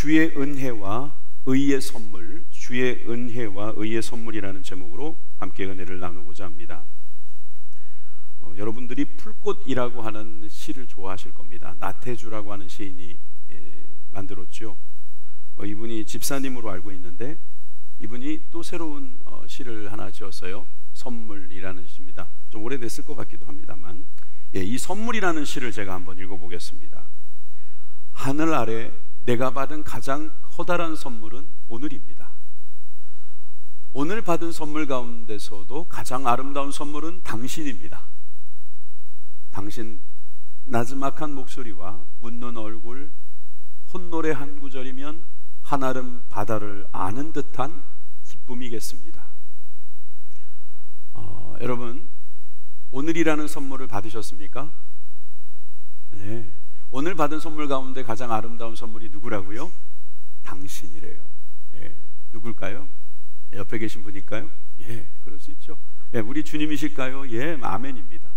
주의 은혜와 의의 선물, 주의 은혜와 의의 선물이라는 제목으로 함께 은혜를 나누고자 합니다. 여러분들이 풀꽃이라고 하는 시를 좋아하실 겁니다. 나태주라고 하는 시인이 만들었죠. 이분이 집사님으로 알고 있는데 이분이 또 새로운 시를 하나 지었어요. 선물이라는 시입니다. 좀 오래됐을 것 같기도 합니다만, 이 선물이라는 시를 제가 한번 읽어보겠습니다. 하늘 아래 내가 받은 가장 커다란 선물은 오늘입니다. 오늘 받은 선물 가운데서도 가장 아름다운 선물은 당신입니다. 당신 나지막한 목소리와 웃는 얼굴, 콧노래 한 구절이면 한아름 바다를 아는 듯한 기쁨이겠습니다. 여러분, 오늘이라는 선물을 받으셨습니까? 네. 오늘 받은 선물 가운데 가장 아름다운 선물이 누구라고요? 당신이래요. 누굴까요? 옆에 계신 분일까요? 그럴 수 있죠. 우리 주님이실까요? 아멘입니다.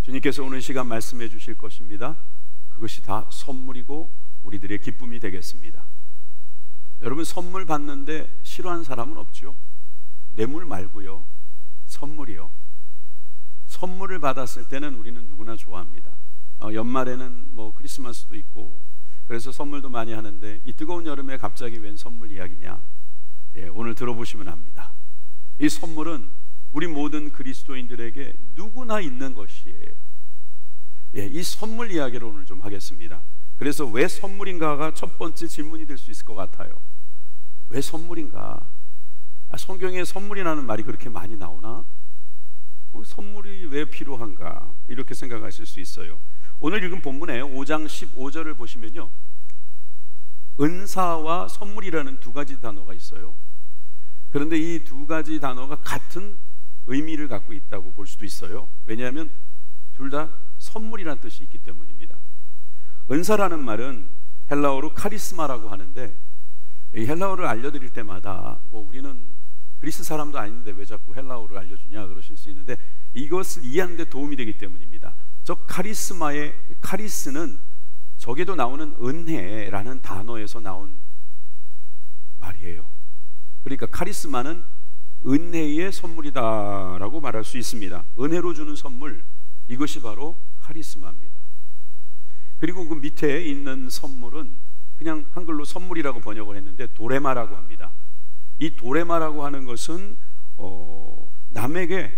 주님께서 오늘 시간 말씀해 주실 것입니다. 그것이 다 선물이고 우리들의 기쁨이 되겠습니다. 여러분, 선물 받는데 싫어하는 사람은 없죠. 뇌물 말고요, 선물이요. 선물을 받았을 때는 우리는 누구나 좋아합니다. 연말에는 크리스마스도 있고 그래서 선물도 많이 하는데, 이 뜨거운 여름에 갑자기 웬 선물 이야기냐? 오늘 들어보시면 압니다. 이 선물은 우리 모든 그리스도인들에게 누구나 있는 것이에요. 이 선물 이야기를 오늘 좀 하겠습니다. 그래서 왜 선물인가가 첫 번째 질문이 될 수 있을 것 같아요. 왜 선물인가? 성경에 선물이라는 말이 그렇게 많이 나오나? 선물이 왜 필요한가? 이렇게 생각하실 수 있어요. 오늘 읽은 본문에 5장 15절을 보시면요, 은사와 선물이라는 두 가지 단어가 있어요. 그런데 이 두 가지 단어가 같은 의미를 갖고 있다고 볼 수도 있어요. 왜냐하면 둘 다 선물이라는 뜻이 있기 때문입니다. 은사라는 말은 헬라어로 카리스마라고 하는데, 이 헬라어를 알려드릴 때마다 우리는 그리스 사람도 아닌데 왜 자꾸 헬라어를 알려주냐 그러실 수 있는데, 이것을 이해하는 데 도움이 되기 때문입니다. 저 카리스마의 카리스는 저기도 나오는 은혜라는 단어에서 나온 말이에요. 그러니까 카리스마는 은혜의 선물이다라고 말할 수 있습니다. 은혜로 주는 선물, 이것이 바로 카리스마입니다. 그리고 그 밑에 있는 선물은 그냥 한글로 선물이라고 번역을 했는데 도레마라고 합니다. 이 도레마라고 하는 것은 남에게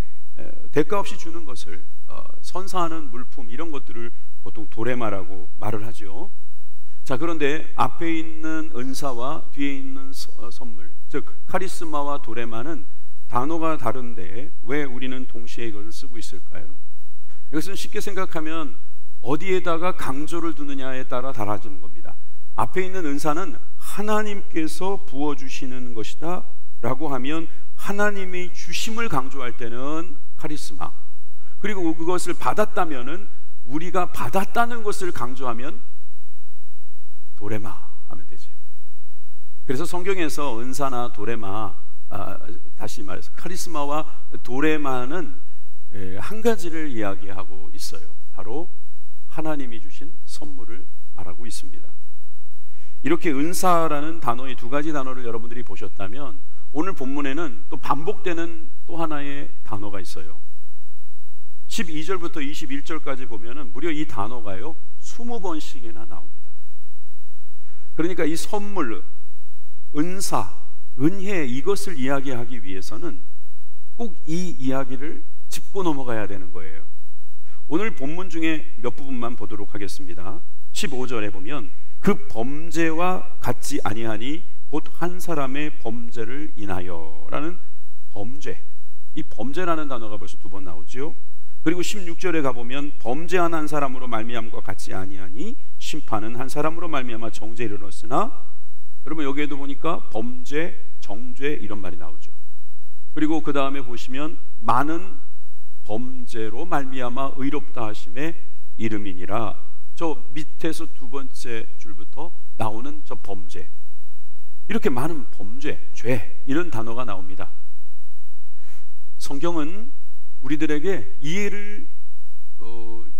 대가 없이 주는 것을 선사하는 물품, 이런 것들을 보통 도레마라고 말을 하죠. 자, 그런데 앞에 있는 은사와 뒤에 있는 선물, 즉 카리스마와 도레마는 단어가 다른데 왜 우리는 동시에 이것을 쓰고 있을까요? 이것은 쉽게 생각하면 어디에다가 강조를 두느냐에 따라 달라지는 겁니다. 앞에 있는 은사는 하나님께서 부어주시는 것이다 라고 하면 하나님이 주심을 강조할 때는 카리스마, 그리고 그것을 받았다면은 우리가 받았다는 것을 강조하면 도레마 하면 되죠. 그래서 성경에서 은사나 도레마, 다시 말해서 카리스마와 도레마는 한 가지를 이야기하고 있어요. 바로 하나님이 주신 선물을 말하고 있습니다. 이렇게 은사라는 단어의 두 가지 단어를 여러분들이 보셨다면, 오늘 본문에는 또 반복되는 또 하나의 단어가 있어요. 12절부터 21절까지 보면은 무려 이 단어가요 20번씩이나 나옵니다. 그러니까 이 선물, 은사, 은혜, 이것을 이야기하기 위해서는 꼭 이 이야기를 짚고 넘어가야 되는 거예요. 오늘 본문 중에 몇 부분만 보도록 하겠습니다. 15절에 보면 그 범죄와 같지 아니하니 곧 한 사람의 범죄를 인하여 라는 범죄, 이 범죄라는 단어가 벌써 두 번 나오죠. 그리고 16절에 가보면 범죄한 한 사람으로 말미암과 같지 아니하니 심판은 한 사람으로 말미암아 정죄에 이르렀으나, 여러분 여기에도 보니까 범죄, 정죄 이런 말이 나오죠. 그리고 그 다음에 보시면 많은 범죄로 말미암아 의롭다 하심의 이름이니라, 저 밑에서 두 번째 줄부터 나오는 저 범죄, 이렇게 많은 범죄, 죄, 이런 단어가 나옵니다. 성경은 우리들에게 이해를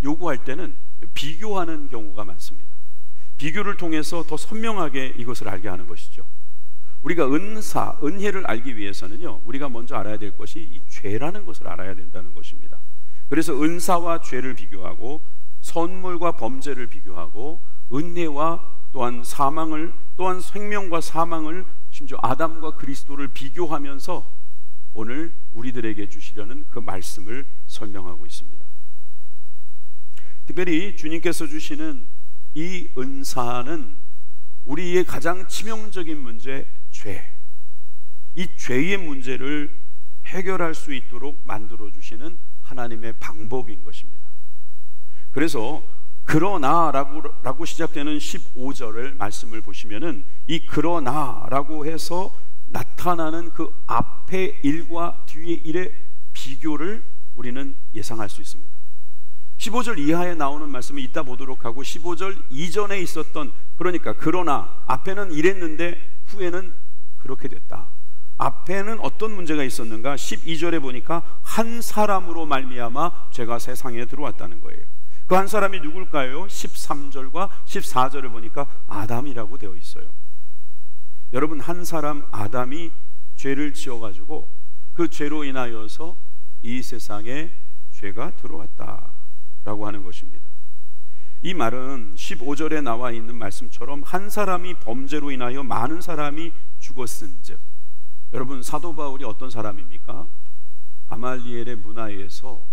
요구할 때는 비교하는 경우가 많습니다. 비교를 통해서 더 선명하게 이것을 알게 하는 것이죠. 우리가 은사, 은혜를 알기 위해서는요, 우리가 먼저 알아야 될 것이 이 죄라는 것을 알아야 된다는 것입니다. 그래서 은사와 죄를 비교하고 선물과 범죄를 비교하고 은혜와 또한 사망을, 또한 생명과 사망을, 심지어 아담과 그리스도를 비교하면서 오늘 우리들에게 주시려는 그 말씀을 설명하고 있습니다. 특별히 주님께서 주시는 이 은사는 우리의 가장 치명적인 문제, 죄, 이 죄의 문제를 해결할 수 있도록 만들어 주시는 하나님의 방법인 것입니다. 그래서 그러나라고 시작되는 15절을 말씀을 보시면은 이 그러나라고 해서 나타나는 그 앞의 일과 뒤의 일의 비교를 우리는 예상할 수 있습니다. 15절 이하에 나오는 말씀을 이따 보도록 하고, 15절 이전에 있었던, 그러니까 그러나 앞에는 이랬는데 후에는 그렇게 됐다. 앞에는 어떤 문제가 있었는가? 12절에 보니까 한 사람으로 말미암아 죄가 세상에 들어왔다는 거예요. 그 한 사람이 누굴까요? 13절과 14절을 보니까 아담이라고 되어 있어요. 여러분, 한 사람 아담이 죄를 지어가지고 그 죄로 인하여서 이 세상에 죄가 들어왔다라고 하는 것입니다. 이 말은 15절에 나와 있는 말씀처럼 한 사람이 범죄로 인하여 많은 사람이 죽었은즉, 여러분, 사도 바울이 어떤 사람입니까? 가말리엘의 문화에서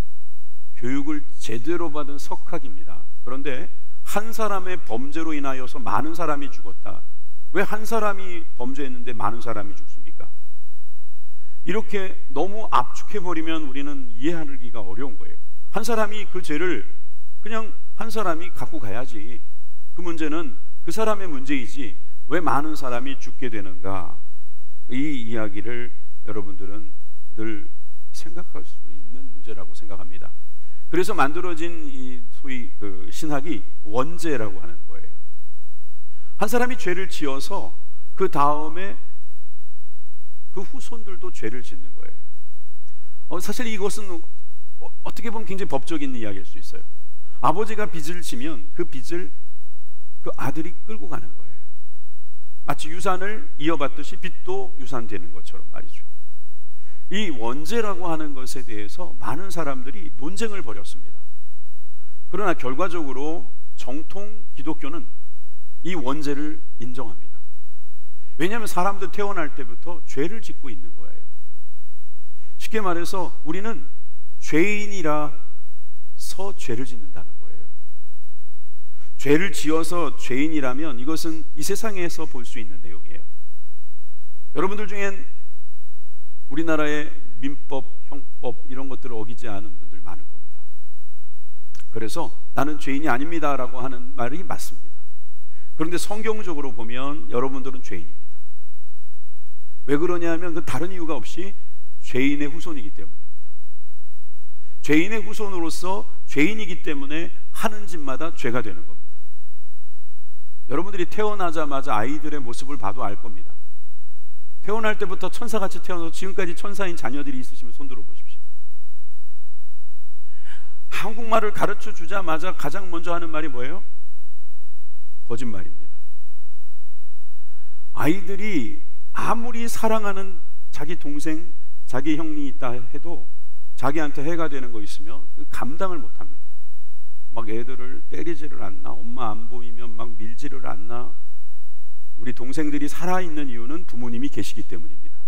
교육을 제대로 받은 석학입니다. 그런데 한 사람의 범죄로 인하여서 많은 사람이 죽었다. 왜 한 사람이 범죄했는데 많은 사람이 죽습니까? 이렇게 너무 압축해버리면 우리는 이해하기가 어려운 거예요. 한 사람이 그 죄를 그냥 한 사람이 갖고 가야지. 그 문제는 그 사람의 문제이지 왜 많은 사람이 죽게 되는가? 이 이야기를 여러분들은 늘 생각할 수 있는 문제라고 생각합니다. 그래서 만들어진 이 소위 그 신학이 원죄라고 하는 거예요. 한 사람이 죄를 지어서 그 다음에 그 후손들도 죄를 짓는 거예요. 사실 이것은 어떻게 보면 굉장히 법적인 이야기일 수 있어요. 아버지가 빚을 지면 그 빚을 그 아들이 끌고 가는 거예요. 마치 유산을 이어받듯이 빚도 유산되는 것처럼 말이죠. 이 원죄라고 하는 것에 대해서 많은 사람들이 논쟁을 벌였습니다. 그러나 결과적으로 정통 기독교는 이 원죄를 인정합니다. 왜냐하면 사람들 태어날 때부터 죄를 짓고 있는 거예요. 쉽게 말해서 우리는 죄인이라서 죄를 짓는다는 거예요. 죄를 지어서 죄인이라면 이것은 이 세상에서 볼 수 있는 내용이에요. 여러분들 중엔 우리나라의 민법, 형법 이런 것들을 어기지 않은 분들 많을 겁니다. 그래서 나는 죄인이 아닙니다 라고 하는 말이 맞습니다. 그런데 성경적으로 보면 여러분들은 죄인입니다. 왜 그러냐면 그 다른 이유가 없이 죄인의 후손이기 때문입니다. 죄인의 후손으로서 죄인이기 때문에 하는 짓마다 죄가 되는 겁니다. 여러분들이 태어나자마자 아이들의 모습을 봐도 알 겁니다. 태어날 때부터 천사같이 태어나서 지금까지 천사인 자녀들이 있으시면 손들어 보십시오. 한국말을 가르쳐 주자마자 가장 먼저 하는 말이 뭐예요? 거짓말입니다. 아이들이 아무리 사랑하는 자기 동생, 자기 형이 있다 해도 자기한테 해가 되는 거 있으면 감당을 못합니다. 막 애들을 때리지를 않나, 엄마 안 보이면 막 밀지를 않나. 우리 동생들이 살아있는 이유는 부모님이 계시기 때문입니다.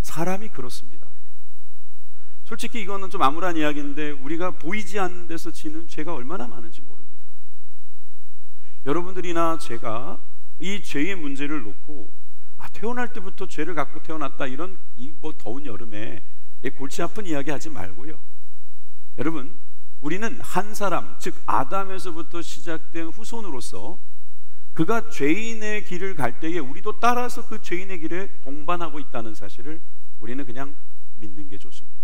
사람이 그렇습니다. 솔직히 이거는 좀 암울한 이야기인데 우리가 보이지 않는 데서 지는 죄가 얼마나 많은지 모릅니다. 여러분들이나 제가 이 죄의 문제를 놓고 태어날 때부터 죄를 갖고 태어났다 이런 이 뭐 더운 여름에 골치 아픈 이야기 하지 말고요. 여러분, 우리는 한 사람, 즉 아담에서부터 시작된 후손으로서 그가 죄인의 길을 갈 때에 우리도 따라서 그 죄인의 길에 동반하고 있다는 사실을 우리는 그냥 믿는 게 좋습니다.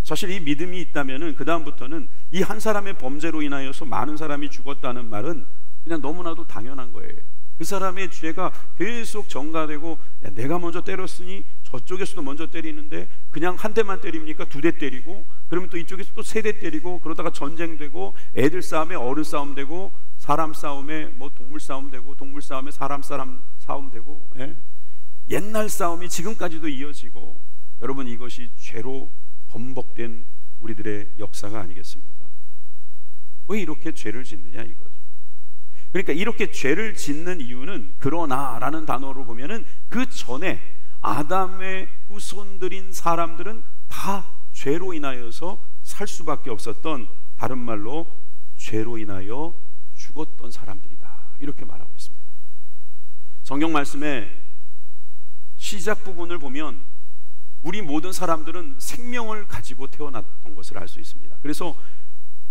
사실 이 믿음이 있다면은 그 다음부터는 이 한 사람의 범죄로 인하여서 많은 사람이 죽었다는 말은 그냥 너무나도 당연한 거예요. 그 사람의 죄가 계속 전가되고, 야, 내가 먼저 때렸으니 저쪽에서도 먼저 때리는데 그냥 한 대만 때립니까? 두 대 때리고, 그러면 또 이쪽에서 또 세 대 때리고, 그러다가 전쟁되고, 애들 싸움에 어른 싸움 되고, 사람 싸움에 뭐 동물 싸움 되고, 동물 싸움에 사람 싸움 되고, 예? 옛날 싸움이 지금까지도 이어지고, 여러분, 이것이 죄로 번복된 우리들의 역사가 아니겠습니까? 왜 이렇게 죄를 짓느냐 이거죠. 그러니까 이렇게 죄를 짓는 이유는 그러나라는 단어로 보면은 그 전에 아담의 후손들인 사람들은 다 죄로 인하여서 살 수밖에 없었던, 다른 말로 죄로 인하여 죽었던 사람들이다, 이렇게 말하고 있습니다. 성경 말씀의 시작 부분을 보면 우리 모든 사람들은 생명을 가지고 태어났던 것을 알 수 있습니다. 그래서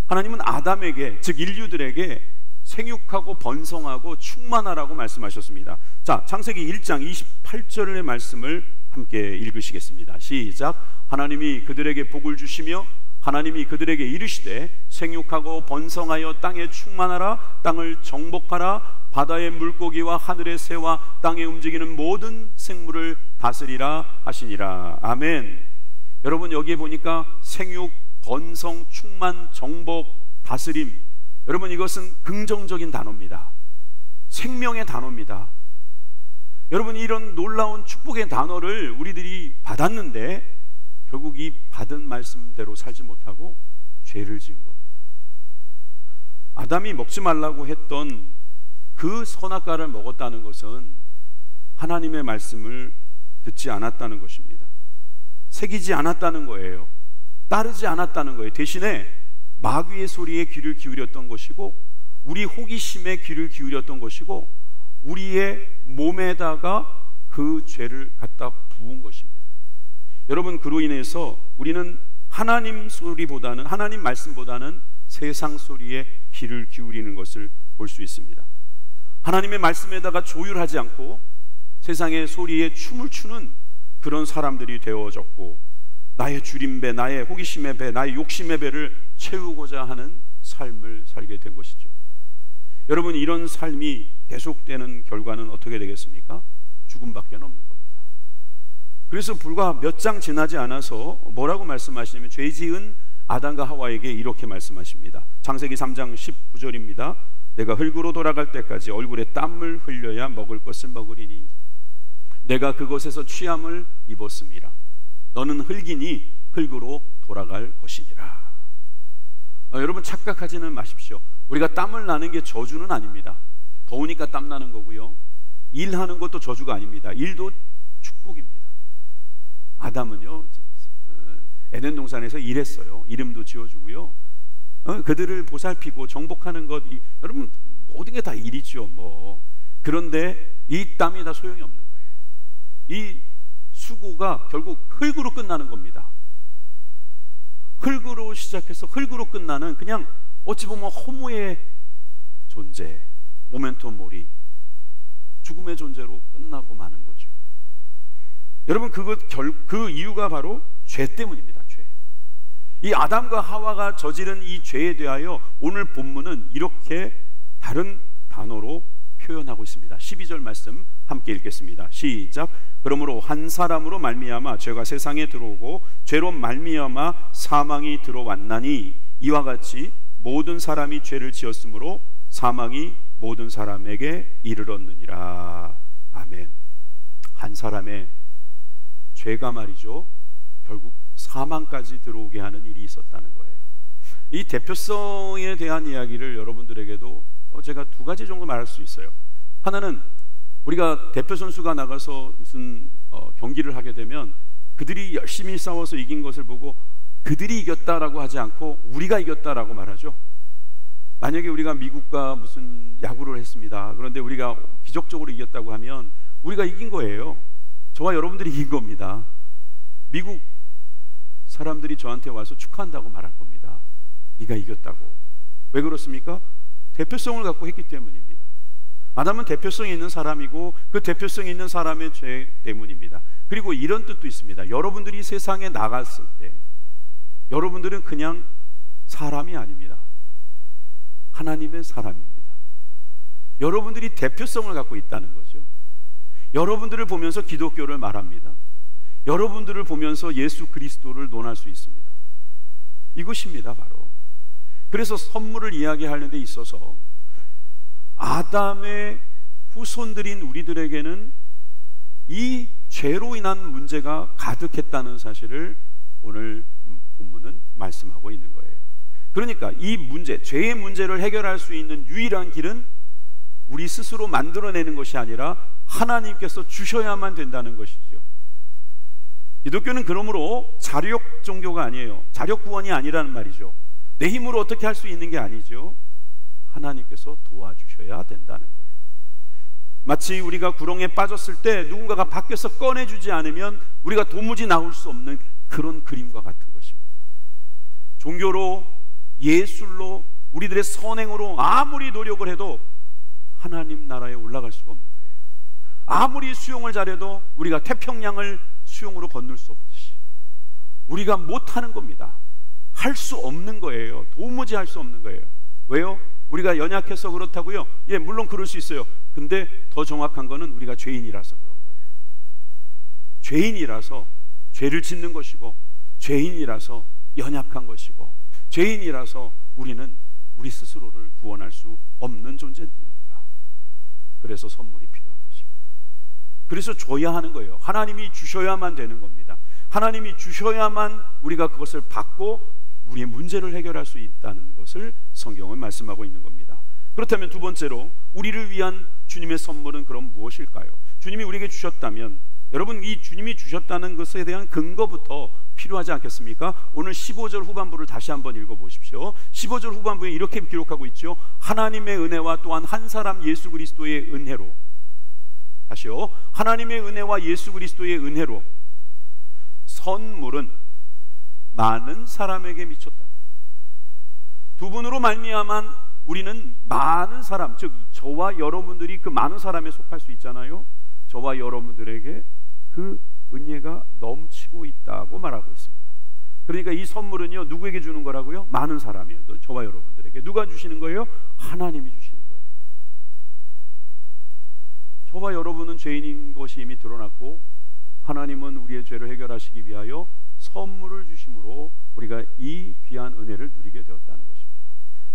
하나님은 아담에게, 즉 인류들에게 생육하고 번성하고 충만하라고 말씀하셨습니다. 자, 창세기 1장 28절의 말씀을 함께 읽으시겠습니다. 시작. 하나님이 그들에게 복을 주시며 하나님이 그들에게 이르시되 생육하고 번성하여 땅에 충만하라, 땅을 정복하라, 바다의 물고기와 하늘의 새와 땅에 움직이는 모든 생물을 다스리라 하시니라. 아멘. 여러분, 여기에 보니까 생육, 번성, 충만, 정복, 다스림, 여러분, 이것은 긍정적인 단어입니다. 생명의 단어입니다. 여러분, 이런 놀라운 축복의 단어를 우리들이 받았는데 결국 이 받은 말씀대로 살지 못하고 죄를 지은 겁니다. 아담이 먹지 말라고 했던 그 선악과를 먹었다는 것은 하나님의 말씀을 듣지 않았다는 것입니다. 새기지 않았다는 거예요. 따르지 않았다는 거예요. 대신에 마귀의 소리에 귀를 기울였던 것이고, 우리 호기심에 귀를 기울였던 것이고, 우리의 몸에다가 그 죄를 갖다 부은 것입니다. 여러분, 그로 인해서 우리는 하나님 소리보다는, 하나님 말씀보다는 세상 소리에 귀를 기울이는 것을 볼 수 있습니다. 하나님의 말씀에다가 조율하지 않고 세상의 소리에 춤을 추는 그런 사람들이 되어졌고, 나의 줄임배, 나의 호기심의 배, 나의 욕심의 배를 채우고자 하는 삶을 살게 된 것이죠. 여러분, 이런 삶이 계속되는 결과는 어떻게 되겠습니까? 죽음밖에 없는 겁니다. 그래서 불과 몇 장 지나지 않아서 뭐라고 말씀하시냐면, 죄 지은 아담과 하와에게 이렇게 말씀하십니다. 창세기 3장 19절입니다. 내가 흙으로 돌아갈 때까지 얼굴에 땀을 흘려야 먹을 것을 먹으리니 내가 그곳에서 취함을 입었음이라. 너는 흙이니 흙으로 돌아갈 것이니라. 여러분, 착각하지는 마십시오. 우리가 땀을 나는 게 저주는 아닙니다. 더우니까 땀 나는 거고요, 일하는 것도 저주가 아닙니다. 일도 축복입니다. 아담은요, 에덴 동산에서 일했어요. 이름도 지어주고요, 그들을 보살피고 정복하는 것, 여러분, 모든 게 다 일이죠 뭐. 그런데 이 땀이 다 소용이 없는 거예요. 이 수고가 결국 흙으로 끝나는 겁니다. 흙으로 시작해서 흙으로 끝나는, 그냥 어찌 보면 허무의 존재, 모멘토 모리, 죽음의 존재로 끝나고 마는 거죠. 여러분, 그 이유가 바로 죄 때문입니다. 죄. 이 아담과 하와가 저지른 이 죄에 대하여 오늘 본문은 이렇게 다른 단어로 표현하고 있습니다. 12절 말씀 함께 읽겠습니다. 시작. 그러므로 한 사람으로 말미암아 죄가 세상에 들어오고 죄로 말미암아 사망이 들어왔나니 이와 같이 모든 사람이 죄를 지었으므로 사망이 모든 사람에게 이르렀느니라. 아멘. 한 사람의 죄가 말이죠, 결국 사망까지 들어오게 하는 일이 있었다는 거예요. 이 대표성에 대한 이야기를 여러분들에게도 제가 두 가지 정도 말할 수 있어요. 하나는, 우리가 대표 선수가 나가서 무슨 경기를 하게 되면 그들이 열심히 싸워서 이긴 것을 보고 그들이 이겼다라고 하지 않고 우리가 이겼다라고 말하죠. 만약에 우리가 미국과 무슨 야구를 했습니다. 그런데 우리가 기적적으로 이겼다고 하면 우리가 이긴 거예요. 저와 여러분들이 이긴 겁니다. 미국 사람들이 저한테 와서 축하한다고 말할 겁니다. 네가 이겼다고. 왜 그렇습니까? 대표성을 갖고 했기 때문입니다. 아담은 대표성이 있는 사람이고 그 대표성이 있는 사람의 죄 때문입니다. 그리고 이런 뜻도 있습니다. 여러분들이 세상에 나갔을 때 여러분들은 그냥 사람이 아닙니다. 하나님의 사람입니다. 여러분들이 대표성을 갖고 있다는 거죠. 여러분들을 보면서 기독교를 말합니다. 여러분들을 보면서 예수 그리스도를 논할 수 있습니다. 이것입니다, 바로. 그래서 선물을 이야기하는 데 있어서 아담의 후손들인 우리들에게는 이 죄로 인한 문제가 가득했다는 사실을 오늘 본문은 말씀하고 있는 거예요. 그러니까 이 문제, 죄의 문제를 해결할 수 있는 유일한 길은 우리 스스로 만들어내는 것이 아니라 하나님께서 주셔야만 된다는 것이죠. 기독교는 그러므로 자력 종교가 아니에요. 자력 구원이 아니라는 말이죠. 내 힘으로 어떻게 할 수 있는 게 아니죠. 하나님께서 도와주셔야 된다는 거예요. 마치 우리가 구렁에 빠졌을 때 누군가가 밖에서 꺼내주지 않으면 우리가 도무지 나올 수 없는 그런 그림과 같은 것입니다. 종교로, 예술로, 우리들의 선행으로 아무리 노력을 해도 하나님 나라에 올라갈 수가 없는 거예요. 아무리 수용을 잘해도 우리가 태평양을 수용으로 건널 수 없듯이 우리가 못하는 겁니다. 할 수 없는 거예요. 도무지 할 수 없는 거예요. 왜요? 우리가 연약해서 그렇다고요? 예, 물론 그럴 수 있어요. 근데 더 정확한 거는 우리가 죄인이라서 그런 거예요. 죄인이라서 죄를 짓는 것이고, 죄인이라서 연약한 것이고, 죄인이라서 우리는 우리 스스로를 구원할 수 없는 존재니까. 그래서 선물이 필요한 것입니다. 그래서 줘야 하는 거예요. 하나님이 주셔야만 되는 겁니다. 하나님이 주셔야만 우리가 그것을 받고 우리의 문제를 해결할 수 있다는 것을 성경은 말씀하고 있는 겁니다. 그렇다면 두 번째로 우리를 위한 주님의 선물은 그럼 무엇일까요? 주님이 우리에게 주셨다면, 여러분, 이 주님이 주셨다는 것에 대한 근거부터 필요하지 않겠습니까? 오늘 15절 후반부를 다시 한번 읽어보십시오. 15절 후반부에 이렇게 기록하고 있죠. 하나님의 은혜와 또한 한 사람 예수 그리스도의 은혜로, 다시요, 하나님의 은혜와 예수 그리스도의 은혜로 선물은 많은 사람에게 미쳤다. 두 분으로 말미암아 우리는 많은 사람, 즉 저와 여러분들이 그 많은 사람에 속할 수 있잖아요. 저와 여러분들에게 그 은혜가 넘치고 있다고 말하고 있습니다. 그러니까 이 선물은요, 누구에게 주는 거라고요? 많은 사람이에요. 저와 여러분들에게. 누가 주시는 거예요? 하나님이 주시는 거예요. 저와 여러분은 죄인인 것이 이미 드러났고, 하나님은 우리의 죄를 해결하시기 위하여 선물을 주심으로 우리가 이 귀한 은혜를 누리게 되었다는 것입니다.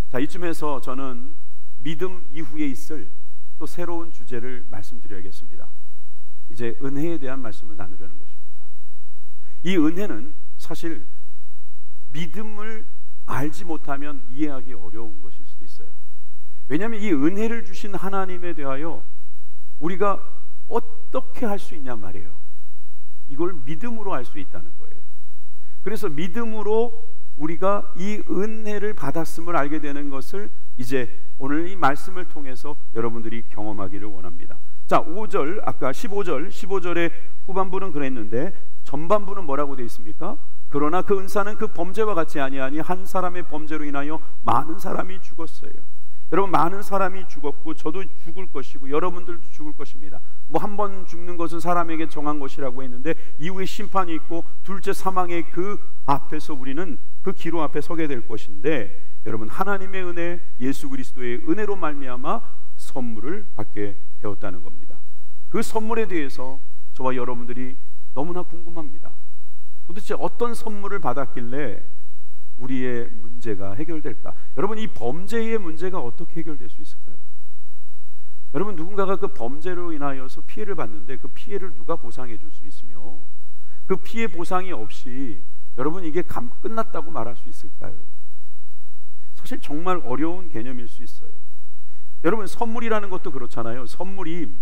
자, 이쯤에서 저는 믿음 이후에 있을 또 새로운 주제를 말씀드려야겠습니다. 이제 은혜에 대한 말씀을 나누려는 것입니다. 이 은혜는 사실 믿음을 알지 못하면 이해하기 어려운 것일 수도 있어요. 왜냐하면 이 은혜를 주신 하나님에 대하여 우리가 어떻게 할 수 있냔 말이에요. 이걸 믿음으로 알 수 있다는 거예요. 그래서 믿음으로 우리가 이 은혜를 받았음을 알게 되는 것을 이제 오늘 이 말씀을 통해서 여러분들이 경험하기를 원합니다. 자, 5절, 아까 15절의 후반부는 그랬는데 전반부는 뭐라고 되어 있습니까? 그러나 그 은사는 그 범죄와 같지 아니하니 한 사람의 범죄로 인하여 많은 사람이 죽었어요. 여러분, 많은 사람이 죽었고 저도 죽을 것이고 여러분들도 죽을 것입니다. 뭐 한 번 죽는 것은 사람에게 정한 것이라고 했는데 이후에 심판이 있고 둘째 사망의 그 앞에서 우리는 그 기로 앞에 서게 될 것인데, 여러분, 하나님의 은혜, 예수 그리스도의 은혜로 말미암아 선물을 받게 되었다는 겁니다. 그 선물에 대해서 저와 여러분들이 너무나 궁금합니다. 도대체 어떤 선물을 받았길래 우리의 문제가 해결될까? 여러분, 이 범죄의 문제가 어떻게 해결될 수 있을까요? 여러분, 누군가가 그 범죄로 인하여서 피해를 받는데 그 피해를 누가 보상해 줄 수 있으며 그 피해 보상이 없이 여러분 이게 끝났다고 말할 수 있을까요? 사실 정말 어려운 개념일 수 있어요. 여러분, 선물이라는 것도 그렇잖아요. 선물이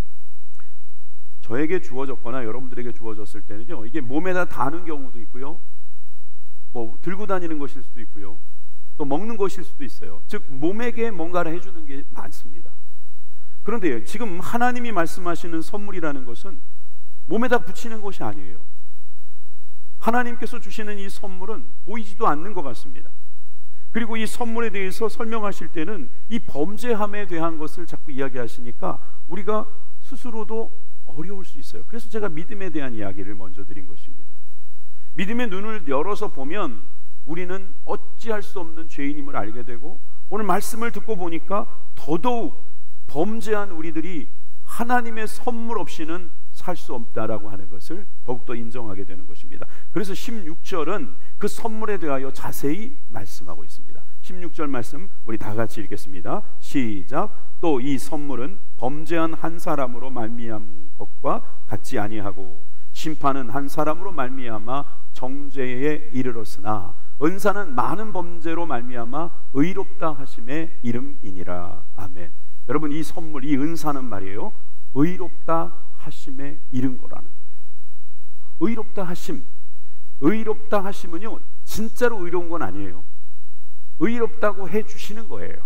저에게 주어졌거나 여러분들에게 주어졌을 때는요, 이게 몸에다 다는 경우도 있고요, 뭐 들고 다니는 것일 수도 있고요, 또 먹는 것일 수도 있어요. 즉 몸에게 뭔가를 해주는 게 많습니다. 그런데 지금 하나님이 말씀하시는 선물이라는 것은 몸에다 붙이는 것이 아니에요. 하나님께서 주시는 이 선물은 보이지도 않는 것 같습니다. 그리고 이 선물에 대해서 설명하실 때는 이 범죄함에 대한 것을 자꾸 이야기하시니까 우리가 스스로도 어려울 수 있어요. 그래서 제가 믿음에 대한 이야기를 먼저 드린 것입니다. 믿음의 눈을 열어서 보면 우리는 어찌할 수 없는 죄인임을 알게 되고, 오늘 말씀을 듣고 보니까 더더욱 범죄한 우리들이 하나님의 선물 없이는 살 수 없다라고 하는 것을 더욱더 인정하게 되는 것입니다. 그래서 16절은 그 선물에 대하여 자세히 말씀하고 있습니다. 16절 말씀 우리 다 같이 읽겠습니다. 시작. 또 이 선물은 범죄한 한 사람으로 말미암은 것과 같지 아니하고 심판은 한 사람으로 말미암아 정죄에 이르렀으나 은사는 많은 범죄로 말미암아 의롭다 하심의 이름이니라. 아멘. 여러분, 이 선물, 이 은사는 말이에요, 의롭다 하심에 이른 거라는 거예요. 의롭다 하심. 의롭다 하심은요, 진짜로 의로운 건 아니에요. 의롭다고 해 주시는 거예요.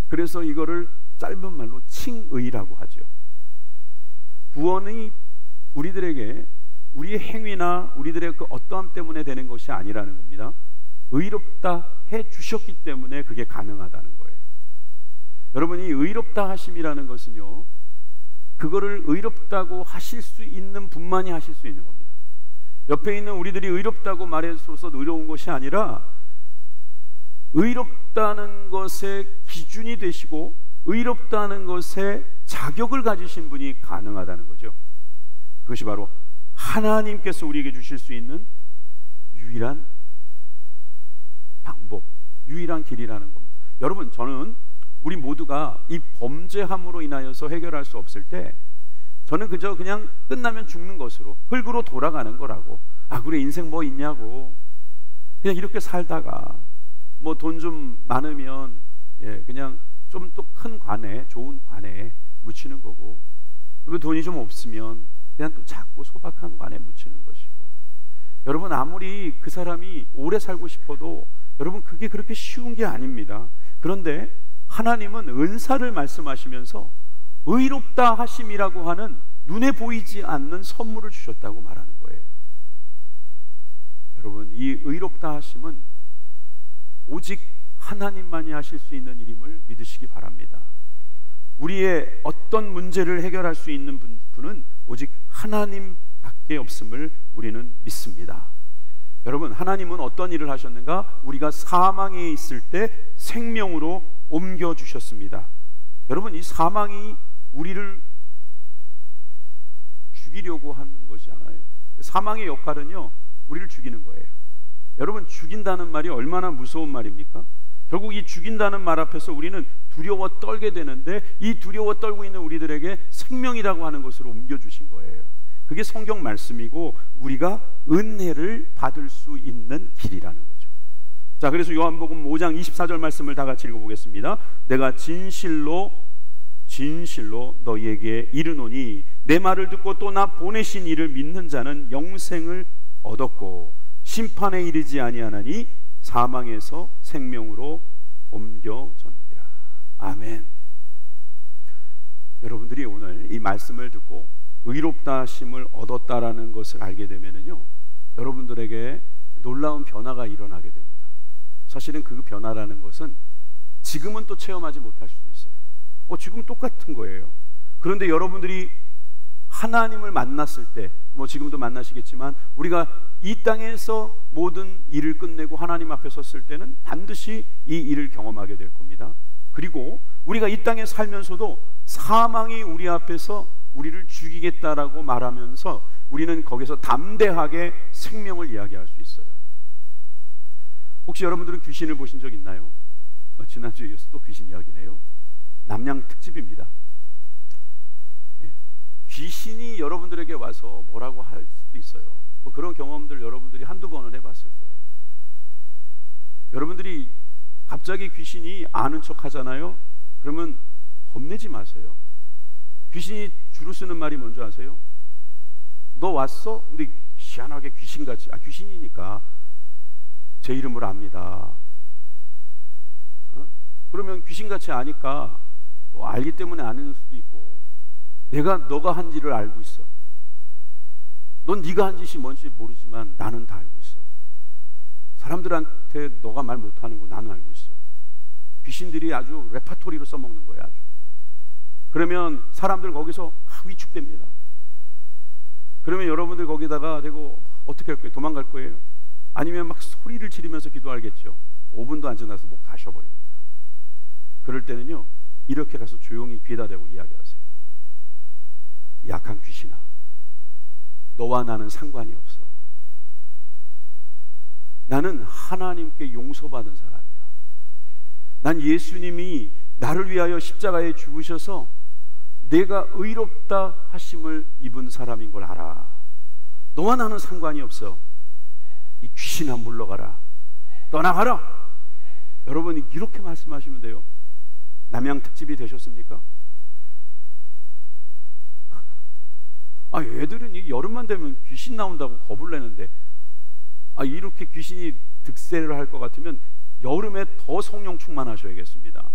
그래서 이거를 짧은 말로 칭의라고 하죠. 구원이 우리들에게 우리의 행위나 우리들의 그 어떠함 때문에 되는 것이 아니라는 겁니다. 의롭다 해 주셨기 때문에 그게 가능하다는 거예요. 여러분, 이 의롭다 하심이라는 것은요, 그거를 의롭다고 하실 수 있는 분만이 하실 수 있는 겁니다. 옆에 있는 우리들이 의롭다고 말해줘서 의로운 것이 아니라 의롭다는 것의 기준이 되시고 의롭다는 것에 자격을 가지신 분이 가능하다는 거죠. 그것이 바로 하나님께서 우리에게 주실 수 있는 유일한 방법, 유일한 길이라는 겁니다. 여러분, 저는 우리 모두가 이 범죄함으로 인하여서 해결할 수 없을 때 저는 그냥 끝나면 죽는 것으로, 흙으로 돌아가는 거라고, 아 그래 인생 뭐 있냐고, 그냥 이렇게 살다가 뭐 돈 좀 많으면 그냥 좀 또 큰 관에, 좋은 관에 묻히는 거고, 돈이 좀 없으면 그냥 또 작고 소박한 관에 묻히는 것이고, 여러분 아무리 그 사람이 오래 살고 싶어도 여러분 그게 그렇게 쉬운 게 아닙니다. 그런데 하나님은 은사를 말씀하시면서 의롭다 하심이라고 하는 눈에 보이지 않는 선물을 주셨다고 말하는 거예요. 여러분, 이 의롭다 하심은 오직 하나님만이 하실 수 있는 일임을 믿으시기 바랍니다. 우리의 어떤 문제를 해결할 수 있는 분은 오직 하나님밖에 없음을 우리는 믿습니다. 여러분, 하나님은 어떤 일을 하셨는가? 우리가 사망에 있을 때 생명으로 옮겨주셨습니다. 여러분, 이 사망이 우리를 죽이려고 하는 것이잖아요. 사망의 역할은요, 우리를 죽이는 거예요. 여러분, 죽인다는 말이 얼마나 무서운 말입니까? 결국 이 죽인다는 말 앞에서 우리는 두려워 떨게 되는데, 이 두려워 떨고 있는 우리들에게 생명이라고 하는 것으로 옮겨주신 거예요. 그게 성경 말씀이고 우리가 은혜를 받을 수 있는 길이라는 거죠. 자, 그래서 요한복음 5장 24절 말씀을 다 같이 읽어보겠습니다. 내가 진실로 너희에게 이르노니 내 말을 듣고 또 나 보내신 이를 믿는 자는 영생을 얻었고 심판에 이르지 아니하나니 사망에서 생명으로 옮겨졌느니라. 아멘. 여러분들이 오늘 이 말씀을 듣고 의롭다 하심을 얻었다라는 것을 알게 되면은요, 여러분들에게 놀라운 변화가 일어나게 됩니다. 사실은 그 변화라는 것은 지금은 또 체험하지 못할 수도 있어요. 지금 똑같은 거예요. 그런데 여러분들이 하나님을 만났을 때, 뭐 지금도 만나시겠지만 우리가 이 땅에서 모든 일을 끝내고 하나님 앞에 섰을 때는 반드시 이 일을 경험하게 될 겁니다. 그리고 우리가 이 땅에 살면서도 사망이 우리 앞에서 우리를 죽이겠다라고 말하면서 우리는 거기서 담대하게 생명을 이야기할 수 있어요. 혹시 여러분들은 귀신을 보신 적 있나요? 지난주에 이어서 또 귀신 이야기네요. 남양 특집입니다. 귀신이 여러분들에게 와서 뭐라고 할 수도 있어요. 뭐 그런 경험들 여러분들이 한두 번은 해봤을 거예요. 여러분들이 갑자기 귀신이 아는 척 하잖아요. 그러면 겁내지 마세요. 귀신이 주로 쓰는 말이 뭔지 아세요? 너 왔어? 근데 희한하게 귀신같이, 귀신이니까 제 이름을 압니다. 그러면 귀신같이 아니까 또 알기 때문에 아는 수도 있고, 너가 한 일을 알고 있어. 넌 네가 한 짓이 뭔지 모르지만 나는 다 알고 있어. 사람들한테 너가 말 못하는 거 나는 알고 있어. 귀신들이 아주 레파토리로 써먹는 거예요. 아주. 그러면 사람들 거기서 막 위축됩니다. 그러면 여러분들 거기다가 대고 어떻게 할 거예요? 도망갈 거예요? 아니면 막 소리를 지르면서 기도하겠죠. 5분도 안 지나서 목 다 쉬어버립니다. 그럴 때는요, 이렇게 가서 조용히 귀에다 대고 이야기하세요. 약한 귀신아, 너와 나는 상관이 없어. 나는 하나님께 용서받은 사람이야. 난 예수님이 나를 위하여 십자가에 죽으셔서 내가 의롭다 하심을 입은 사람인 걸 알아. 너와 나는 상관이 없어. 이 귀신아 물러가라, 떠나가라. 여러분 이렇게 말씀하시면 돼요. 남양 특집이 되셨습니까? 애들은 이 여름만 되면 귀신 나온다고 겁을 내는데, 이렇게 귀신이 득세를 할 것 같으면 여름에 더 성령 충만하셔야겠습니다.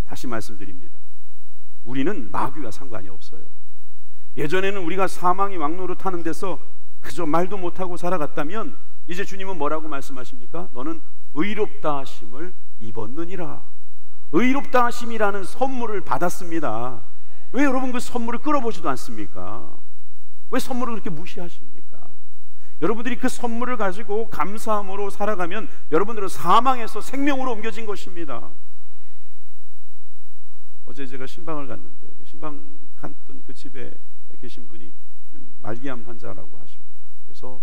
다시 말씀드립니다. 우리는 마귀와 상관이 없어요. 예전에는 우리가 사망이 왕노릇 하는 데서 그저 말도 못하고 살아갔다면, 이제 주님은 뭐라고 말씀하십니까? 너는 의롭다 하심을 입었느니라. 의롭다 하심이라는 선물을 받았습니다. 왜 여러분 그 선물을 끌어보지도 않습니까? 왜 선물을 그렇게 무시하십니까? 여러분들이 그 선물을 가지고 감사함으로 살아가면 여러분들은 사망에서 생명으로 옮겨진 것입니다. 어제 제가 신방을 갔는데 그 신방 갔던 그 집에 계신 분이 말기암 환자라고 하십니다. 그래서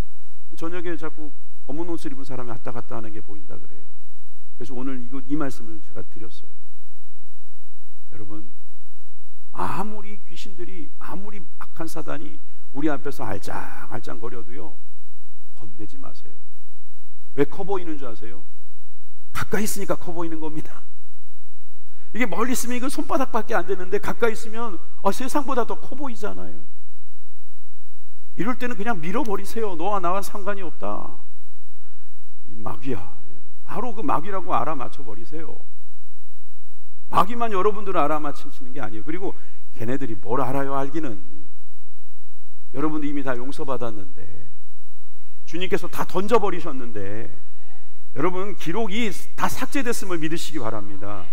저녁에 자꾸 검은 옷을 입은 사람이 왔다 갔다 하는 게 보인다 그래요. 그래서 오늘 이 말씀을 제가 드렸어요. 여러분, 아무리 귀신들이, 아무리 악한 사단이 우리 앞에서 알짱알짱 거려도요, 겁내지 마세요. 왜 커 보이는 줄 아세요? 가까이 있으니까 커 보이는 겁니다. 이게 멀리 있으면 이건 손바닥밖에 안 되는데 가까이 있으면 세상보다 더 커 보이잖아요. 이럴 때는 그냥 밀어버리세요. 너와 나와 상관이 없다. 이 마귀야. 바로 그 마귀라고 알아맞혀 버리세요. 마귀만 여러분들을 알아맞히시는 게 아니에요. 그리고 걔네들이 뭘 알아요? 알기는. 여러분들 이미 다 용서받았는데, 주님께서 다 던져버리셨는데, 여러분 기록이 다 삭제됐음을 믿으시기 바랍니다.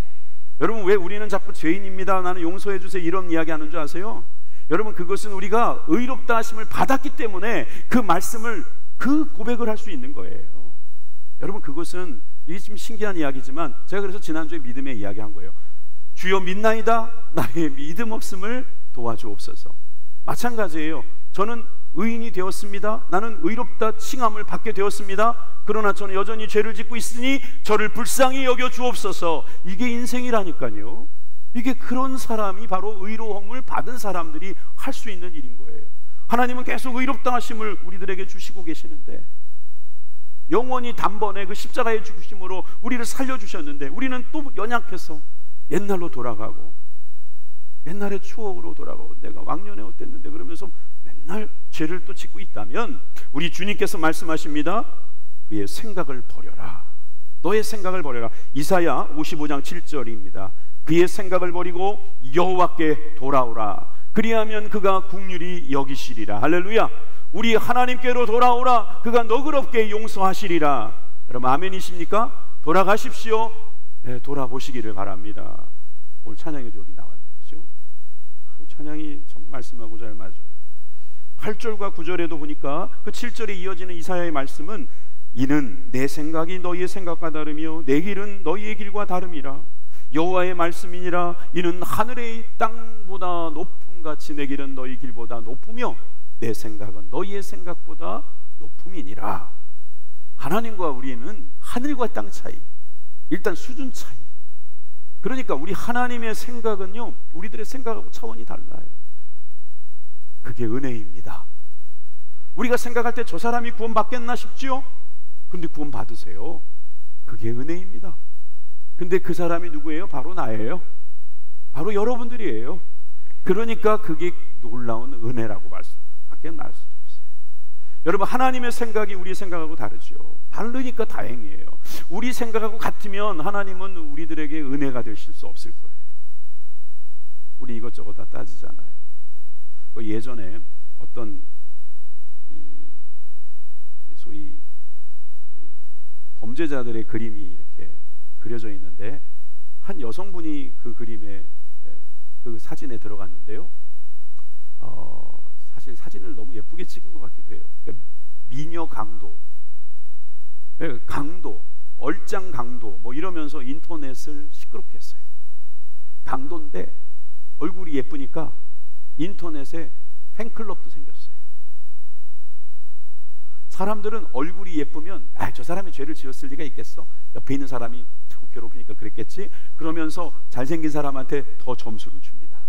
여러분, 왜 우리는 자꾸 죄인입니다, 나는 용서해 주세요, 이런 이야기 하는 줄 아세요? 여러분, 그것은 우리가 의롭다 하심을 받았기 때문에 그 말씀을, 그 고백을 할 수 있는 거예요. 여러분, 그것은, 이게 지금 신기한 이야기지만 제가 그래서 지난주에 믿음의 이야기 한 거예요. 주여 믿나이다, 나의 믿음 없음을 도와주옵소서. 마찬가지예요. 저는 의인이 되었습니다. 나는 의롭다 칭함을 받게 되었습니다. 그러나 저는 여전히 죄를 짓고 있으니 저를 불쌍히 여겨 주옵소서. 이게 인생이라니까요. 이게 그런 사람이 바로 의로움을 받은 사람들이 할 수 있는 일인 거예요. 하나님은 계속 의롭다 하심을 우리들에게 주시고 계시는데, 영원히 단번에 그 십자가의 죽으심으로 우리를 살려주셨는데, 우리는 또 연약해서 옛날로 돌아가고, 옛날의 추억으로 돌아가고, 내가 왕년에 어땠는데 그러면서 맨날 죄를 또 짓고 있다면, 우리 주님께서 말씀하십니다. 그의 생각을 버려라. 너의 생각을 버려라. 이사야 55장 7절입니다. 그의 생각을 버리고 여호와께 돌아오라. 그리하면 그가 긍휼히 여기시리라. 할렐루야. 우리 하나님께로 돌아오라. 그가 너그럽게 용서하시리라. 여러분 아멘이십니까? 돌아가십시오. 네, 돌아보시기를 바랍니다. 오늘 찬양에도 여기 나왔네요. 그렇죠? 찬양이 참 말씀하고 잘 맞아요. 8절과 9절에도 보니까 그 7절에 이어지는 이사야의 말씀은, 이는 내 생각이 너희의 생각과 다르며 내 길은 너희의 길과 다름이라. 여호와의 말씀이니라. 이는 하늘의 땅보다 높음같이 내 길은 너희 길보다 높으며 내 생각은 너희의 생각보다 높음이니라. 하나님과 우리는 하늘과 땅 차이, 일단 수준 차이. 그러니까 우리 하나님의 생각은요, 우리들의 생각하고 차원이 달라요. 그게 은혜입니다. 우리가 생각할 때 저 사람이 구원 받겠나 싶지요? 근데 구원 받으세요. 그게 은혜입니다. 근데 그 사람이 누구예요? 바로 나예요. 바로 여러분들이에요. 그러니까 그게 놀라운 은혜라고 밖에 말씀 없어요. 여러분, 하나님의 생각이 우리 생각하고 다르죠. 다르니까 다행이에요. 우리 생각하고 같으면 하나님은 우리들에게 은혜가 되실 수 없을 거예요. 우리 이것저것 다 따지잖아요. 예전에 어떤 소위 범죄자들의 그림이 이렇게 그려져 있는데, 한 여성분이 그 그림에, 그 사진에 들어갔는데요. 사실 사진을 너무 예쁘게 찍은 것 같기도 해요. 미녀 강도, 강도, 얼짱 강도 뭐 이러면서 인터넷을 시끄럽게 했어요. 강도인데 얼굴이 예쁘니까 인터넷에 팬클럽도 생겼어요. 사람들은 얼굴이 예쁘면 저 사람이 죄를 지었을 리가 있겠어? 옆에 있는 사람이 자꾸 괴롭히니까 그랬겠지? 그러면서 잘생긴 사람한테 더 점수를 줍니다.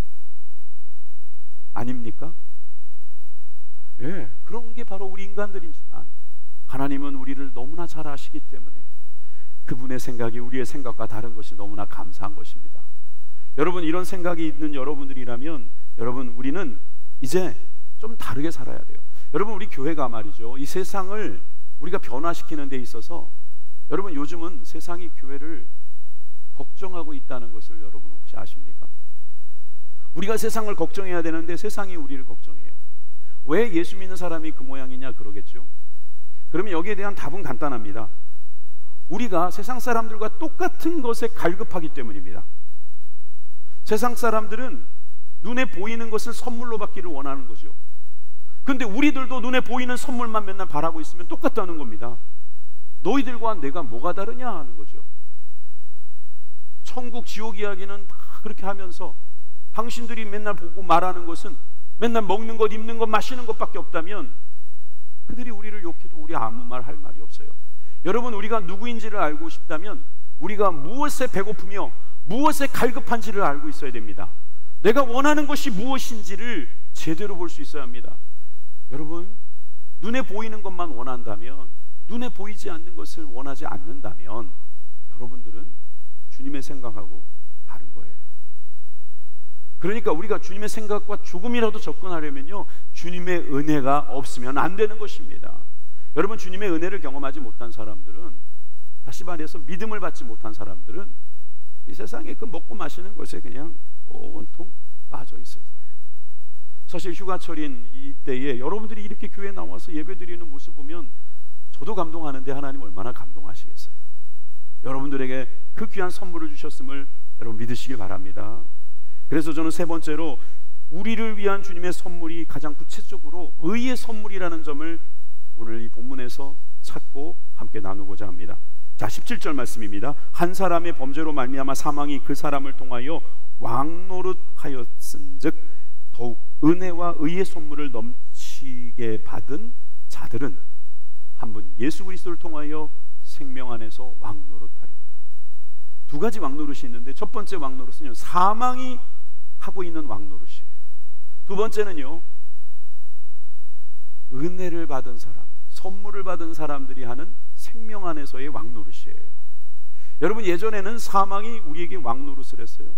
아닙니까? 예, 그런 게 바로 우리 인간들이지만 하나님은 우리를 너무나 잘 아시기 때문에 그분의 생각이 우리의 생각과 다른 것이 너무나 감사한 것입니다. 여러분, 이런 생각이 있는 여러분들이라면 여러분, 우리는 이제 좀 다르게 살아야 돼요. 여러분, 우리 교회가 말이죠, 이 세상을 우리가 변화시키는 데 있어서 여러분, 요즘은 세상이 교회를 걱정하고 있다는 것을 여러분 혹시 아십니까? 우리가 세상을 걱정해야 되는데 세상이 우리를 걱정해요. 왜 예수 믿는 사람이 그 모양이냐 그러겠죠. 그러면 여기에 대한 답은 간단합니다. 우리가 세상 사람들과 똑같은 것에 갈급하기 때문입니다. 세상 사람들은 눈에 보이는 것을 선물로 받기를 원하는 거죠. 근데 우리들도 눈에 보이는 선물만 맨날 바라고 있으면 똑같다는 겁니다. 너희들과 내가 뭐가 다르냐 하는 거죠. 천국 지옥 이야기는 다 그렇게 하면서 당신들이 맨날 보고 말하는 것은 맨날 먹는 것, 입는 것, 마시는 것밖에 없다면 그들이 우리를 욕해도 우리 아무 말 할 말이 없어요. 여러분, 우리가 누구인지를 알고 싶다면 우리가 무엇에 배고프며 무엇에 갈급한지를 알고 있어야 됩니다. 내가 원하는 것이 무엇인지를 제대로 볼 수 있어야 합니다. 여러분, 눈에 보이는 것만 원한다면, 눈에 보이지 않는 것을 원하지 않는다면 여러분들은 주님의 생각하고 다른 거예요. 그러니까 우리가 주님의 생각과 조금이라도 접근하려면요, 주님의 은혜가 없으면 안 되는 것입니다. 여러분, 주님의 은혜를 경험하지 못한 사람들은, 다시 말해서 믿음을 받지 못한 사람들은 이 세상에 그 먹고 마시는 것에 그냥 온통 빠져 있을 거예요. 사실 휴가철인 이때에 여러분들이 이렇게 교회에 나와서 예배드리는 모습 보면 저도 감동하는데 하나님 얼마나 감동하시겠어요. 여러분들에게 그 귀한 선물을 주셨음을 여러분 믿으시길 바랍니다. 그래서 저는 세 번째로 우리를 위한 주님의 선물이 가장 구체적으로 의의 선물이라는 점을 오늘 이 본문에서 찾고 함께 나누고자 합니다. 자, 17절 말씀입니다. 한 사람의 범죄로 말미암아 사망이 그 사람을 통하여 왕노릇하였은즉 더욱 은혜와 의의 선물을 넘치게 받은 자들은 한 분 예수 그리스도를 통하여 생명 안에서 왕노릇하리로다. 두 가지 왕노릇이 있는데 첫 번째 왕노릇은요, 사망이 하고 있는 왕노릇이에요. 두 번째는요, 은혜를 받은 사람들, 선물을 받은 사람들이 하는 생명 안에서의 왕노릇이에요. 여러분, 예전에는 사망이 우리에게 왕노릇을 했어요.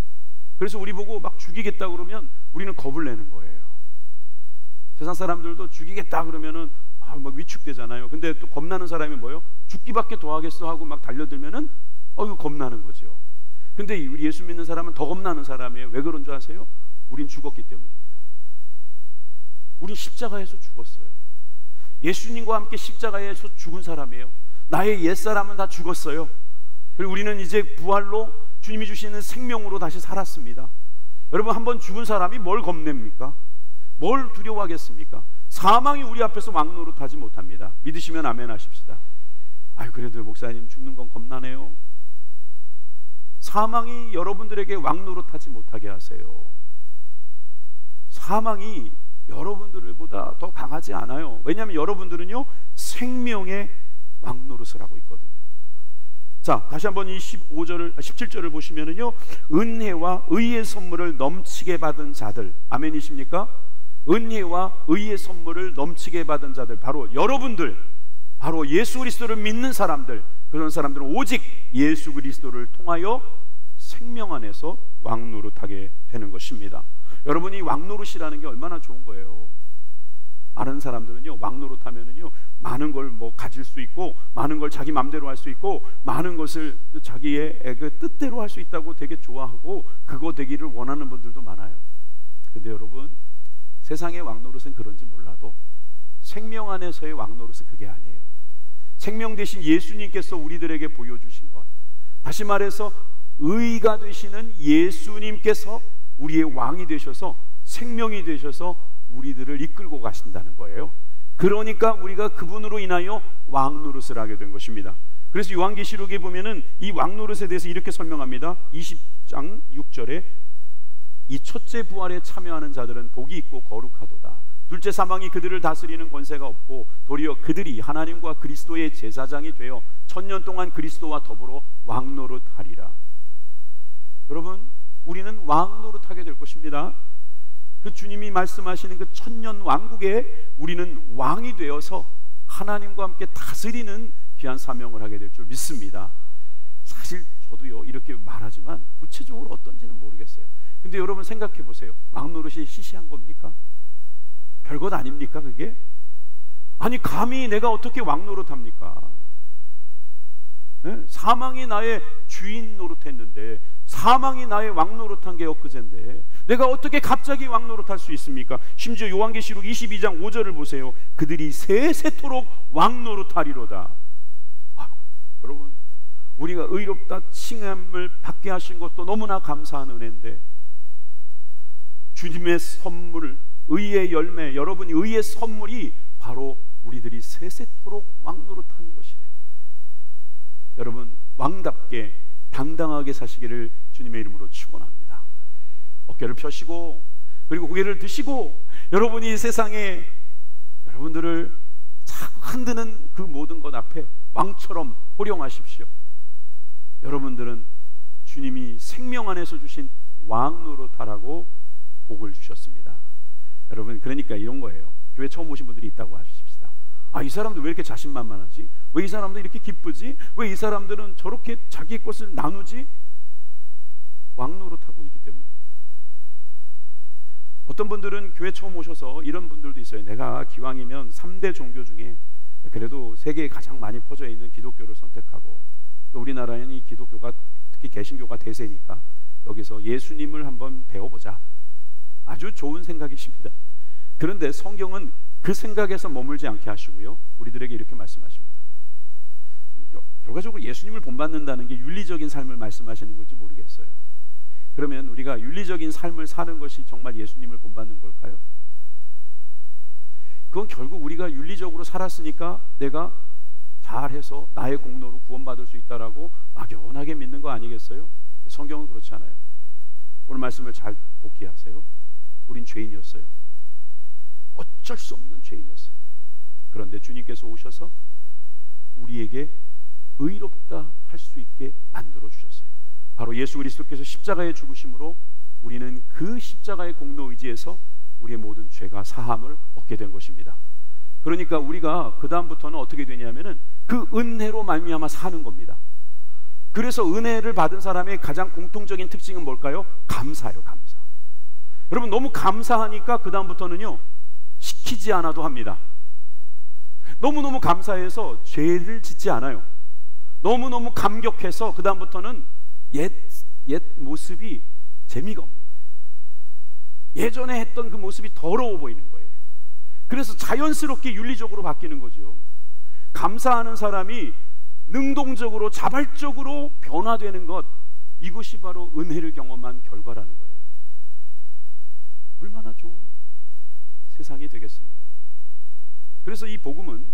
그래서 우리 보고 막 죽이겠다 그러면 우리는 겁을 내는 거예요. 세상 사람들도 죽이겠다 그러면은 막 위축되잖아요. 근데 또 겁나는 사람이 뭐예요? 죽기밖에 더 하겠어 하고 막 달려들면은 이거 겁나는 거죠. 근데 우리 예수 믿는 사람은 더 겁나는 사람이에요. 왜 그런 줄 아세요? 우린 죽었기 때문입니다. 우린 십자가에서 죽었어요. 예수님과 함께 십자가에서 죽은 사람이에요. 나의 옛사람은 다 죽었어요. 그리고 우리는 이제 부활로 주님이 주시는 생명으로 다시 살았습니다. 여러분, 한번 죽은 사람이 뭘 겁냅니까? 뭘 두려워하겠습니까? 사망이 우리 앞에서 왕노릇하지 못합니다. 믿으시면 아멘 하십시다. 그래도 목사님 죽는 건 겁나네요. 사망이 여러분들에게 왕노릇하지 못하게 하세요. 사망이 여러분들보다 더 강하지 않아요. 왜냐하면 여러분들은요, 생명의 왕노릇을 하고 있거든요. 자, 다시 한번 이 17절을 보시면은요, 은혜와 의의 선물을 넘치게 받은 자들, 아멘이십니까? 은혜와 의의 선물을 넘치게 받은 자들, 바로 여러분들, 바로 예수 그리스도를 믿는 사람들, 그런 사람들은 오직 예수 그리스도를 통하여 생명 안에서 왕노릇하게 되는 것입니다. 여러분, 이 왕노릇이라는 게 얼마나 좋은 거예요. 많은 사람들은요, 왕노릇하면은요, 많은 걸 뭐 가질 수 있고, 많은 걸 자기 맘대로 할 수 있고, 많은 것을 자기의 그 뜻대로 할 수 있다고 되게 좋아하고, 그거 되기를 원하는 분들도 많아요. 근데 여러분, 세상의 왕노릇은 그런지 몰라도 생명 안에서의 왕노릇은 그게 아니에요. 생명 대신 예수님께서 우리들에게 보여주신 것, 다시 말해서 의가 되시는 예수님께서 우리의 왕이 되셔서 생명이 되셔서 우리들을 이끌고 가신다는 거예요. 그러니까 우리가 그분으로 인하여 왕노릇을 하게 된 것입니다. 그래서 요한계시록에 보면은 이 왕노릇에 대해서 이렇게 설명합니다. 20장 6절에 이 첫째 부활에 참여하는 자들은 복이 있고 거룩하도다. 둘째 사망이 그들을 다스리는 권세가 없고 도리어 그들이 하나님과 그리스도의 제사장이 되어 천년 동안 그리스도와 더불어 왕노릇하리라. 여러분, 우리는 왕노릇하게 될 것입니다. 그 주님이 말씀하시는 그 천년 왕국에 우리는 왕이 되어서 하나님과 함께 다스리는 귀한 사명을 하게 될 줄 믿습니다. 사실 저도요 이렇게 말하지만 구체적으로 어떤지는 모르겠어요. 근데 여러분 생각해 보세요. 왕노릇이 시시한 겁니까? 별것 아닙니까 그게? 아니 감히 내가 어떻게 왕노릇합니까? 네? 사망이 나의 주인 노릇했는데, 사망이 나의 왕노릇한 게 엊그제인데 내가 어떻게 갑자기 왕노릇할 수 있습니까? 심지어 요한계시록 22장 5절을 보세요. 그들이 세세토록 왕노릇하리로다. 아이고, 여러분, 우리가 의롭다 칭함을 받게 하신 것도 너무나 감사한 은혜인데, 주님의 선물, 의의 열매, 여러분이 의의 선물이 바로 우리들이 세세토록 왕노릇하는 것이래요. 여러분, 왕답게 당당하게 사시기를 주님의 이름으로 축원합니다. 어깨를 펴시고 그리고 고개를 드시고, 여러분이 세상에 여러분들을 자꾸 흔드는 그 모든 것 앞에 왕처럼 호령하십시오. 여러분들은 주님이 생명 안에서 주신 왕노릇하라고 복을 주셨습니다. 여러분, 그러니까 이런 거예요. 교회 처음 오신 분들이 있다고 하십시다. 아, 이 사람들 왜 이렇게 자신만만하지? 왜 이 사람들 이렇게 기쁘지? 왜 이 사람들은 저렇게 자기 것을 나누지? 왕노릇하고 있기 때문입니다. 어떤 분들은 교회 처음 오셔서 이런 분들도 있어요. 내가 기왕이면 3대 종교 중에 그래도 세계에 가장 많이 퍼져 있는 기독교를 선택하고, 또 우리나라에는 이 기독교가 특히 개신교가 대세니까 여기서 예수님을 한번 배워보자. 아주 좋은 생각이십니다. 그런데 성경은 그 생각에서 머물지 않게 하시고요, 우리들에게 이렇게 말씀하십니다. 결과적으로 예수님을 본받는다는 게 윤리적인 삶을 말씀하시는 건지 모르겠어요. 그러면 우리가 윤리적인 삶을 사는 것이 정말 예수님을 본받는 걸까요? 그건 결국 우리가 윤리적으로 살았으니까 내가 잘해서 나의 공로로 구원받을 수 있다라고 막연하게 믿는 거 아니겠어요? 성경은 그렇지 않아요. 오늘 말씀을 잘 복기하세요. 우린 죄인이었어요. 어쩔 수 없는 죄인이었어요. 그런데 주님께서 오셔서 우리에게 의롭다 할 수 있게 만들어 주셨어요. 바로 예수 그리스도께서 십자가에 죽으심으로 우리는 그 십자가의 공로 의지에서 우리의 모든 죄가 사함을 얻게 된 것입니다. 그러니까 우리가 그 다음부터는 어떻게 되냐면은 그 은혜로 말미암아 사는 겁니다. 그래서 은혜를 받은 사람의 가장 공통적인 특징은 뭘까요? 감사예요. 감사. 여러분, 너무 감사하니까 그 다음부터는요 시키지 않아도 합니다. 너무너무 감사해서 죄를 짓지 않아요. 너무너무 감격해서 그 다음부터는 옛 모습이 재미가 없는 거예요. 예전에 했던 그 모습이 더러워 보이는 거예요. 그래서 자연스럽게 윤리적으로 바뀌는 거죠. 감사하는 사람이 능동적으로 자발적으로 변화되는 것, 이것이 바로 은혜를 경험한 결과라는 거예요. 얼마나 좋은 세상이 되겠습니까? 그래서 이 복음은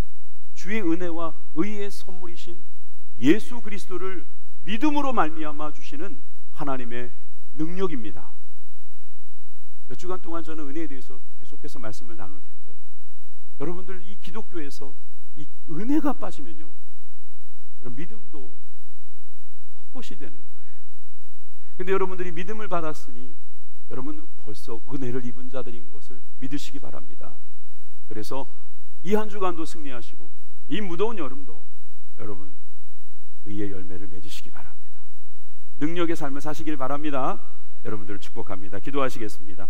주의 은혜와 의의 선물이신 예수 그리스도를 믿음으로 말미암아 주시는 하나님의 능력입니다. 몇 주간 동안 저는 은혜에 대해서 계속해서 말씀을 나눌 텐데, 여러분들 이 기독교에서 이 은혜가 빠지면요, 그럼 믿음도 헛것이 되는 거예요. 근데 여러분들이 믿음을 받았으니 여러분 벌써 은혜를 입은 자들인 것을 믿으시기 바랍니다. 그래서 이 한 주간도 승리하시고 이 무더운 여름도 여러분 의의 열매를 맺으시기 바랍니다. 능력의 삶을 사시길 바랍니다. 여러분들을 축복합니다. 기도하시겠습니다.